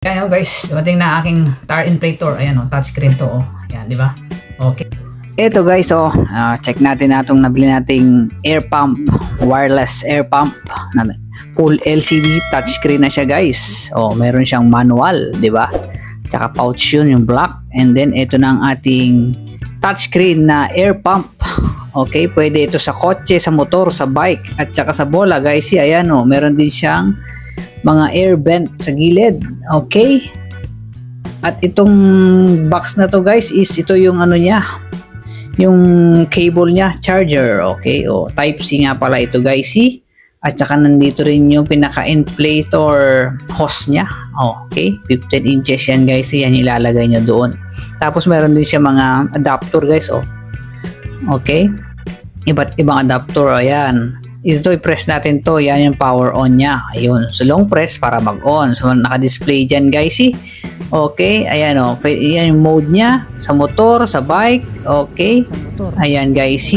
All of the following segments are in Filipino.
Ayan guys, dumating na aking tire inflator. Ayan touchscreen to Ayan, di ba? Okay. Ito guys, check natin na itong nabili nating air pump, wireless air pump. Full LCD touchscreen na siya guys. Meron siyang manual, di ba? Tsaka pouch yun, yung black. And then ito na ang ating touchscreen na air pump. Okay, pwede ito sa kotse, sa motor, sa bike, at saka sa bola guys. Ayan meron din siyang mga air vent sa gilid. Okay, at itong box na to guys is ito yung niya, yung cable niya, charger. Okay, type C nga pala ito guys. At saka nandito rin yung pinaka-inflator hose niya. Okay, 15 inches yan guys. Yan ilalagay nyo doon. Tapos meron din siya mga adapter guys. Okay, iba't ibang adapter. Ayan, ito i-press natin to. Yan yung power on niya. Ayun, so long press para mag-on. So naka-display dyan guys. Okay, ayan yan yung mode niya sa motor, sa bike. Okay, ayan guys.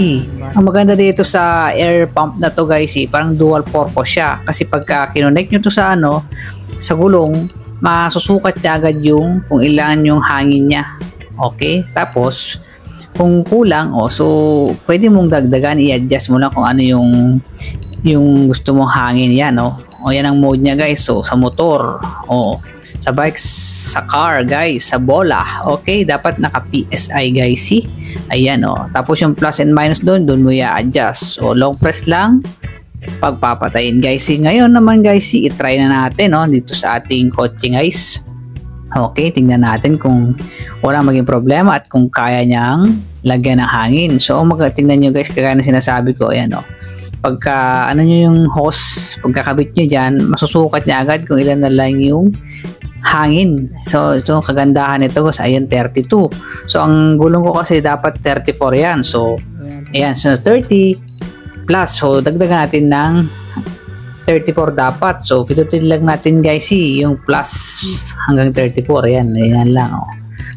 Ang maganda dito sa air pump na to guys, parang dual purpose siya. Kasi pagka kinonect nyo to sa sa gulong, masusukat niya agad yung kung ilan yung hangin niya. Okay, tapos kung kulang, so pwede mong dagdagan, i-adjust mo lang kung ano yung gusto mong hangin. Yan yan ang mode niya guys. So sa motor, sa bike, sa car guys, sa bola. Okay, dapat naka PSI guys. Ayan tapos yung plus and minus doon mo i-adjust. So long press lang pagpapatayin guys. Ngayon naman guys, i-try na natin dito sa ating kotse guys. Okay, tingnan natin kung wala maging problema at kung kaya niyang lagyan ng hangin. So tingnan nyo guys, kagaya na sinasabi ko. Ayan pagka nyo yung hose, pagkakabit nyo dyan, masusukat niya agad kung ilan na lang yung hangin. So ito kagandahan nito guys. Ayan, 32. So ang gulong ko kasi dapat 34 yan. So ayan, so 30 plus. So dagdagan natin ng 34 dapat. So pitutin lang natin guys yung plus hanggang 34. Ayan lang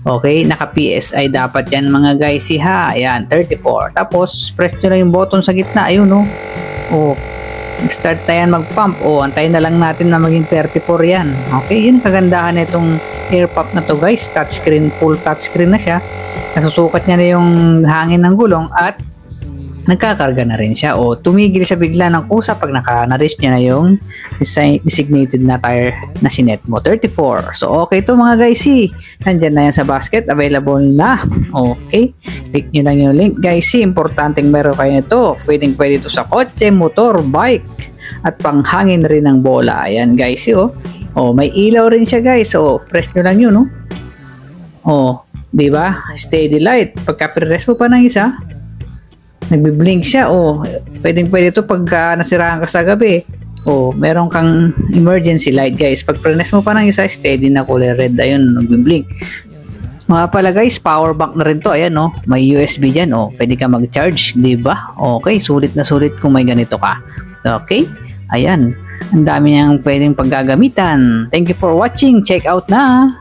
Okay, naka PSI dapat yan mga guys Ayan, 34. Tapos press nyo lang yung button sa gitna. Ayun start na yan mag-pump. Antayin na lang natin na maging 34 yan. Okay, yun kagandahan na itong air pump na to guys. Touchscreen, full touchscreen na siya. Nasusukat niya na yung hangin ng gulong at nagkakarga na rin siya. Tumigil siya bigla ng kusa pag na-reach niya na yung designated na tire na sinet mo, 34. So okay to mga guys. Nandyan na yan sa basket, available na. Okay, click nyo lang yung link guys. Importanteng meron kayo nito. Pwede ito sa kotse, motor, bike, at panghangin rin ng bola. Ayan guys. May ilaw rin siya guys. Press nyo lang yun diba? Steady light. Pagka press mo pa ng isa, nagbi-blink siya. Pwede ito pag nasiraan ka sa gabi. Meron kang emergency light guys. Pag press mo pa ng isa, steady na kulay red. Ayun, nagbi-blink. Mga pala guys, power bank na rin to. Ayan may USB dyan. Pwede ka mag-charge, diba? Okay, sulit na sulit kung may ganito ka. Okay, ayan. Ang dami niyang pwedeng paggagamitan. Thank you for watching. Check out na.